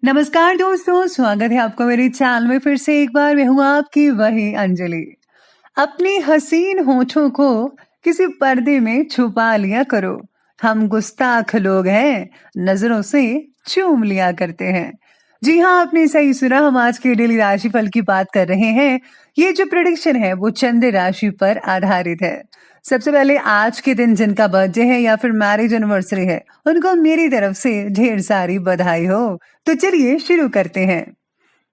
नमस्कार दोस्तों, स्वागत है आपका मेरे चैनल में। फिर से एक बार मैं हूँ आपकी वही अंजलि। अपनी हसीन होठों को किसी पर्दे में छुपा लिया करो। हम गुस्ताख लोग हैं, नजरों से चूम लिया करते हैं। जी हाँ, आपने सही सुना। हम आज के डेली राशिफल की बात कर रहे हैं। ये जो प्रेडिक्शन है वो चंद्र राशि पर आधारित है। सबसे पहले आज के दिन जिनका बर्थडे है या फिर मैरिज एनिवर्सरी है, उनको मेरी तरफ से ढेर सारी बधाई हो। तो चलिए शुरू करते हैं।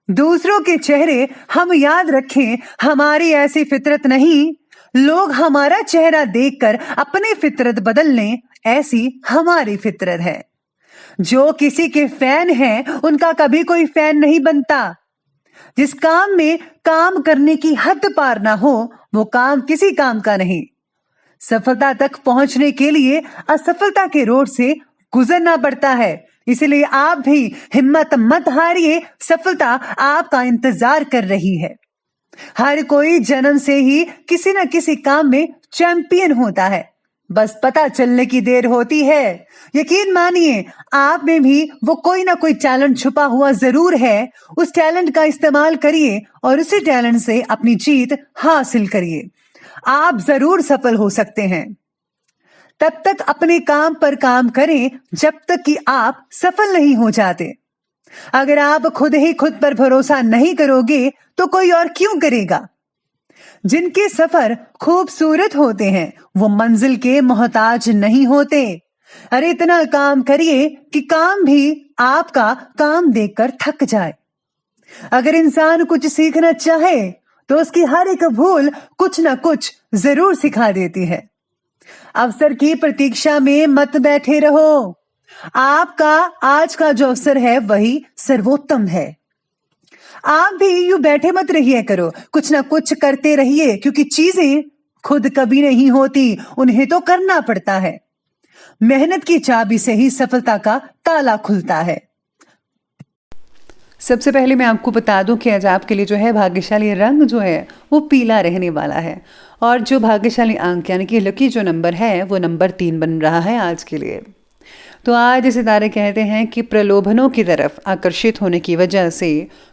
दूसरों के चेहरे हम याद रखें, हमारी ऐसी फितरत नहीं। लोग हमारा चेहरा देखकर अपनी फितरत बदल लें, ऐसी हमारी फितरत है। जो किसी के फैन हैं, उनका कभी कोई फैन नहीं बनता। जिस काम में काम करने की हद पार ना हो, वो काम किसी काम का नहीं। सफलता तक पहुंचने के लिए असफलता के रोड से गुजरना पड़ता है। इसलिए आप भी हिम्मत मत हारिए, सफलता आपका इंतजार कर रही है। हर कोई जन्म से ही किसी न किसी काम में चैंपियन होता है, बस पता चलने की देर होती है। यकीन मानिए, आप में भी वो कोई ना कोई टैलेंट छुपा हुआ जरूर है। उस टैलेंट का इस्तेमाल करिए और उसी टैलेंट से अपनी जीत हासिल करिए। आप जरूर सफल हो सकते हैं। तब तक अपने काम पर काम करें जब तक कि आप सफल नहीं हो जाते। अगर आप खुद ही खुद पर भरोसा नहीं करोगे तो कोई और क्यों करेगा। जिनके सफर खूबसूरत होते हैं वो मंजिल के मोहताज नहीं होते। अरे इतना काम करिए कि काम भी आपका काम देखकर थक जाए। अगर इंसान कुछ सीखना चाहे तो उसकी हर एक भूल कुछ ना कुछ जरूर सिखा देती है। अवसर की प्रतीक्षा में मत बैठे रहो। आपका आज का जो अवसर है वही सर्वोत्तम है। आप भी यूं बैठे मत रहिए करो, कुछ ना कुछ करते रहिए, क्योंकि चीजें खुद कभी नहीं होती, उन्हें तो करना पड़ता है। मेहनत की चाबी से ही सफलता का ताला खुलता है। सबसे पहले मैं आपको बता दूं कि आज आपके लिए जो है भाग्यशाली रंग जो है वो पीला रहने वाला है। और जो भाग्यशाली अंक यानी कि लकी जो नंबर है वो नंबर 3 बन रहा है आज के लिए। तो आज सितारे कहते हैं कि प्रलोभनों की तरफ आकर्षित होने की वजह से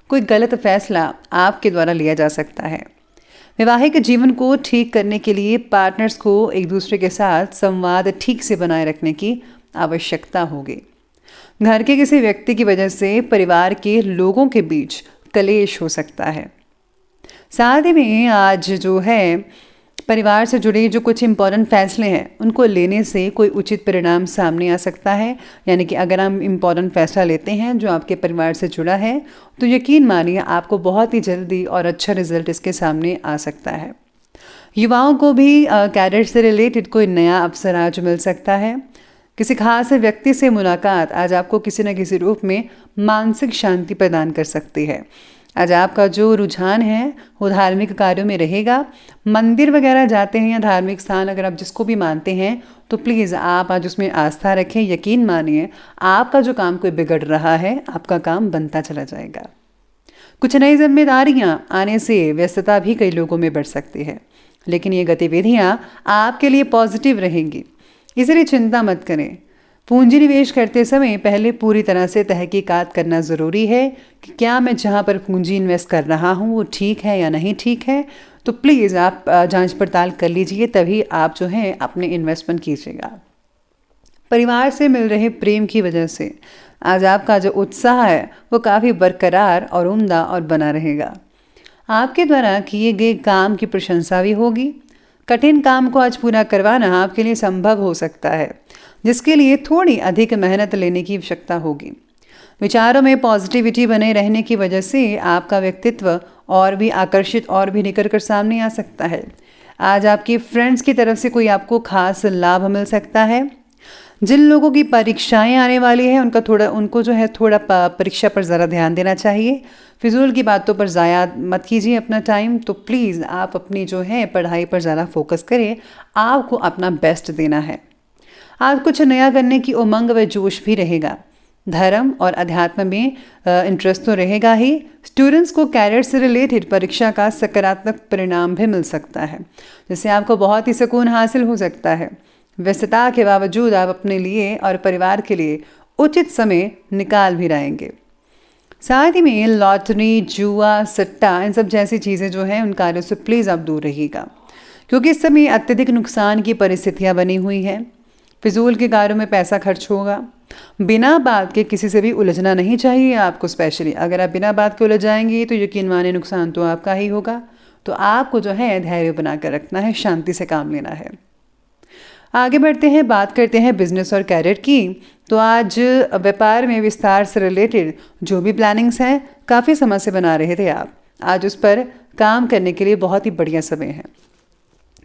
कोई गलत फैसला आपके द्वारा लिया जा सकता है। वैवाहिक जीवन को ठीक करने के लिए पार्टनर्स को एक दूसरे के साथ संवाद ठीक से बनाए रखने की आवश्यकता होगी। घर के किसी व्यक्ति की वजह से परिवार के लोगों के बीच कलेश हो सकता है। साथ ही में आज जो है परिवार से जुड़े जो कुछ इम्पोर्टेंट फैसले हैं उनको लेने से कोई उचित परिणाम सामने आ सकता है। यानी कि अगर हम इम्पोर्टेंट फैसला लेते हैं जो आपके परिवार से जुड़ा है तो यकीन मानिए आपको बहुत ही जल्दी और अच्छा रिजल्ट इसके सामने आ सकता है। युवाओं को भी कैरियर से रिलेटेड कोई नया अवसर आज मिल सकता है। किसी खास व्यक्ति से मुलाकात आज आपको किसी न किसी रूप में मानसिक शांति प्रदान कर सकती है। आज आपका जो रुझान है वो धार्मिक कार्यों में रहेगा। मंदिर वगैरह जाते हैं या धार्मिक स्थान अगर आप जिसको भी मानते हैं तो प्लीज़ आप आज उसमें आस्था रखें। यकीन मानिए आपका जो काम कोई बिगड़ रहा है आपका काम बनता चला जाएगा। कुछ नई जिम्मेदारियां आने से व्यस्तता भी कई लोगों में बढ़ सकती है, लेकिन ये गतिविधियां आपके लिए पॉजिटिव रहेंगी, इसलिए चिंता मत करें। पूंजी निवेश करते समय पहले पूरी तरह से तहकीकात करना ज़रूरी है कि क्या मैं जहां पर पूंजी इन्वेस्ट कर रहा हूं वो ठीक है या नहीं ठीक है। तो प्लीज़ आप जांच पड़ताल कर लीजिए, तभी आप जो है अपने इन्वेस्टमेंट कीजिएगा। परिवार से मिल रहे प्रेम की वजह से आज आपका जो उत्साह है वो काफ़ी बरकरार और उम्दा और बना रहेगा। आपके द्वारा किए गए काम की प्रशंसा भी होगी। कठिन काम को आज पूरा करवाना आपके लिए संभव हो सकता है, जिसके लिए थोड़ी अधिक मेहनत लेने की आवश्यकता होगी। विचारों में पॉजिटिविटी बने रहने की वजह से आपका व्यक्तित्व और भी आकर्षित और भी निखर कर सामने आ सकता है। आज आपके फ्रेंड्स की तरफ से कोई आपको खास लाभ मिल सकता है। जिन लोगों की परीक्षाएं आने वाली है उनको जो है थोड़ा परीक्षा पर ज़रा ध्यान देना चाहिए। फिजूल की बातों पर ज़ाया मत कीजिए अपना टाइम। तो प्लीज़ आप अपनी जो है पढ़ाई पर ज़्यादा फोकस करें, आपको अपना बेस्ट देना है। आज कुछ नया करने की उमंग व जोश भी रहेगा। धर्म और अध्यात्म में इंटरेस्ट तो रहेगा ही। स्टूडेंट्स को कैरियर से रिलेटेड परीक्षा का सकारात्मक परिणाम भी मिल सकता है, जिससे आपको बहुत ही सुकून हासिल हो सकता है। व्यस्तता के बावजूद आप अपने लिए और परिवार के लिए उचित समय निकाल भी रहेंगे। साथ ही में लॉटरी, जुआ, सट्टा, इन सब जैसी चीज़ें जो हैं उन कार्यों से प्लीज़ आप दूर रहिएगा, क्योंकि इस समय अत्यधिक नुकसान की परिस्थितियां बनी हुई हैं। फिजूल के कार्यों में पैसा खर्च होगा। बिना बात के किसी से भी उलझना नहीं चाहिए आपको। स्पेशली अगर आप बिना बात के उलझ जाएंगे तो यकीन माने नुकसान तो आपका ही होगा। तो आपको जो है धैर्य बनाकर रखना है, शांति से काम लेना है। आगे बढ़ते हैं, बात करते हैं बिजनेस और कैरियर की। तो आज व्यापार में विस्तार से रिलेटेड जो भी प्लानिंग्स हैं, काफ़ी समय से बना रहे थे आप, आज उस पर काम करने के लिए बहुत ही बढ़िया समय है।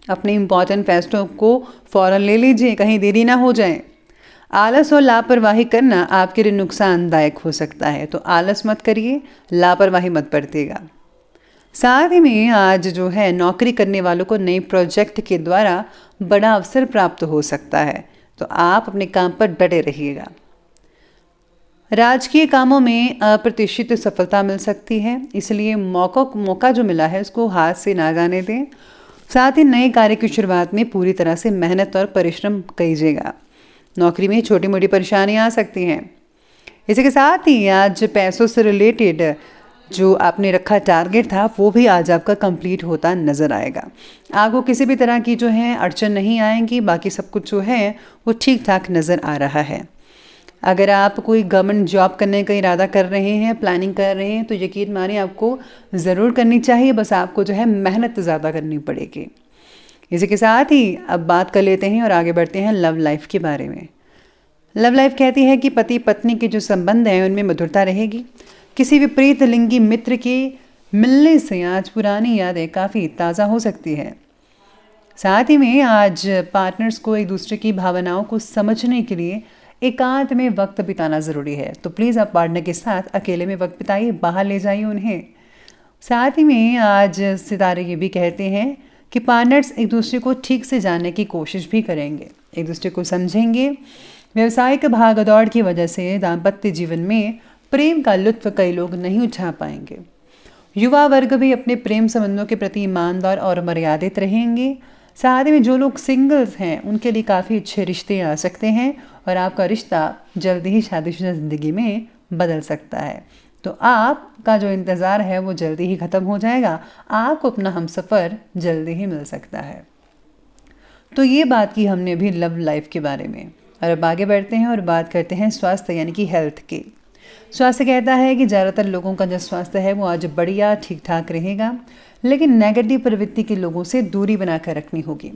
अपने इम्पॉर्टेंट फैसलों को फ़ौरन ले लीजिए, कहीं देरी ना हो जाए। आलस और लापरवाही करना आपके लिए नुकसानदायक हो सकता है, तो आलस मत करिए, लापरवाही मत बरतिएगा। साथ ही में आज जो है नौकरी करने वालों को नए प्रोजेक्ट के द्वारा बड़ा अवसर प्राप्त हो सकता है, तो आप अपने काम पर डटे रहिएगा। राजकीय कामों में अप्रत्याशित सफलता मिल सकती है, इसलिए मौका जो मिला है उसको हाथ से ना जाने दें। साथ ही नए कार्य की शुरुआत में पूरी तरह से मेहनत और परिश्रम कीजिएगा। नौकरी में छोटी मोटी परेशानियां आ सकती हैं। इसी के साथ ही आज पैसों से रिलेटेड जो आपने रखा टारगेट था वो भी आज आपका कंप्लीट होता नज़र आएगा। आपको किसी भी तरह की जो है अड़चन नहीं आएंगी, बाकी सब कुछ जो है वो ठीक ठाक नज़र आ रहा है। अगर आप कोई गवर्नमेंट जॉब करने का इरादा कर रहे हैं, प्लानिंग कर रहे हैं, तो यकीन मानिए आपको ज़रूर करनी चाहिए, बस आपको जो है मेहनत ज़्यादा करनी पड़ेगी। इसी के साथ ही अब बात कर लेते हैं और आगे बढ़ते हैं लव लाइफ के बारे में। लव लाइफ कहती है कि पति पत्नी के जो संबंध हैं उनमें मधुरता रहेगी। किसी विपरीत लिंगी मित्र के मिलने से आज पुरानी यादें काफ़ी ताज़ा हो सकती है। साथ ही में आज पार्टनर्स को एक दूसरे की भावनाओं को समझने के लिए एकांत में वक्त बिताना ज़रूरी है, तो प्लीज़ आप पार्टनर के साथ अकेले में वक्त बिताइए, बाहर ले जाइए उन्हें। साथ ही में आज सितारे ये भी कहते हैं कि पार्टनर्स एक दूसरे को ठीक से जानने की कोशिश भी करेंगे, एक दूसरे को समझेंगे। व्यवसायिक भागदौड़ की वजह से दाम्पत्य जीवन में प्रेम का लुत्फ कई लोग नहीं उठा पाएंगे। युवा वर्ग भी अपने प्रेम संबंधों के प्रति ईमानदार और मर्यादित रहेंगे। साथ ही में जो लोग सिंगल्स हैं उनके लिए काफ़ी अच्छे रिश्ते आ सकते हैं और आपका रिश्ता जल्दी ही शादीशुदा ज़िंदगी में बदल सकता है। तो आपका जो इंतज़ार है वो जल्दी ही ख़त्म हो जाएगा, आपको अपना हमसफ़र जल्दी ही मिल सकता है। तो ये बात की हमने अभी लव लाइफ के बारे में, और अब आगे बढ़ते हैं और बात करते हैं स्वास्थ्य यानी कि हेल्थ की। स्वास्थ्य कहता है कि ज़्यादातर लोगों का जो स्वास्थ्य है वो आज बढ़िया ठीक ठाक रहेगा, लेकिन नेगेटिव प्रवृत्ति के लोगों से दूरी बनाकर रखनी होगी,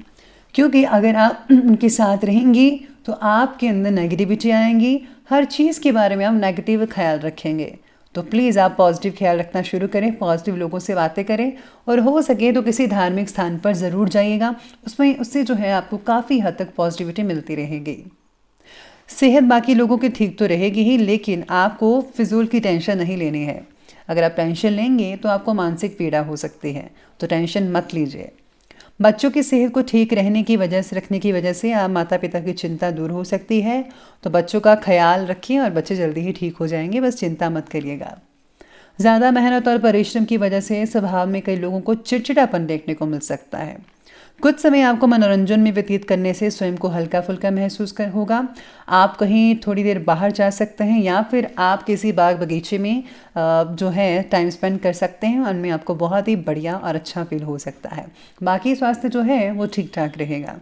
क्योंकि अगर आप उनके साथ रहेंगी तो आपके अंदर नेगेटिविटी आएंगी, हर चीज़ के बारे में आप नेगेटिव ख्याल रखेंगे। तो प्लीज़ आप पॉजिटिव ख्याल रखना शुरू करें, पॉजिटिव लोगों से बातें करें, और हो सके तो किसी धार्मिक स्थान पर ज़रूर जाइएगा, उससे जो है आपको काफ़ी हद तक पॉजिटिविटी मिलती रहेगी। सेहत बाकी लोगों की ठीक तो रहेगी ही, लेकिन आपको फिजूल की टेंशन नहीं लेनी है। अगर आप टेंशन लेंगे तो आपको मानसिक पीड़ा हो सकती है, तो टेंशन मत लीजिए। बच्चों की सेहत को ठीक रखने की वजह से आप माता पिता की चिंता दूर हो सकती है, तो बच्चों का ख्याल रखिए और बच्चे जल्दी ही ठीक हो जाएंगे, बस चिंता मत करिएगा। ज़्यादा मेहनत और परिश्रम की वजह से स्वभाव में कई लोगों को चिड़चिड़ापन देखने को मिल सकता है। कुछ समय आपको मनोरंजन में व्यतीत करने से स्वयं को हल्का फुल्का महसूस होगा। आप कहीं थोड़ी देर बाहर जा सकते हैं, या फिर आप किसी बाग बगीचे में जो है टाइम स्पेंड कर सकते हैं, उनमें आपको बहुत ही बढ़िया और अच्छा फील हो सकता है। बाकी स्वास्थ्य जो है वो ठीक ठाक रहेगा।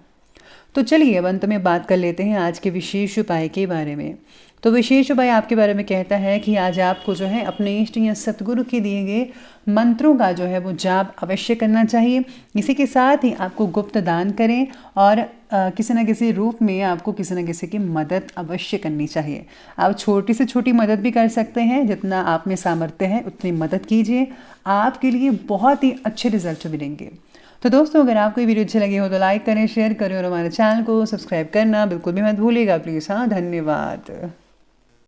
तो चलिए अब अंत में बात कर लेते हैं आज के विशेष उपाय के बारे में। तो विशेष उपाय आपके बारे में कहता है कि आज आपको जो है अपने इष्ट या सतगुरु के दिए गए मंत्रों का जो है वो जाप अवश्य करना चाहिए। इसी के साथ ही आपको गुप्त दान करें, और किसी न किसी रूप में आपको किसी न किसी की मदद अवश्य करनी चाहिए। आप छोटी से छोटी मदद भी कर सकते हैं, जितना आप में सामर्थ्य है उतनी मदद कीजिए, आपके लिए बहुत ही अच्छे रिजल्ट मिलेंगे। तो दोस्तों, अगर आपको ये वीडियो अच्छी लगी हो तो लाइक करें, शेयर करें, और हमारे चैनल को सब्सक्राइब करना बिल्कुल भी मत भूलिएगा प्लीज़। हाँ, धन्यवाद।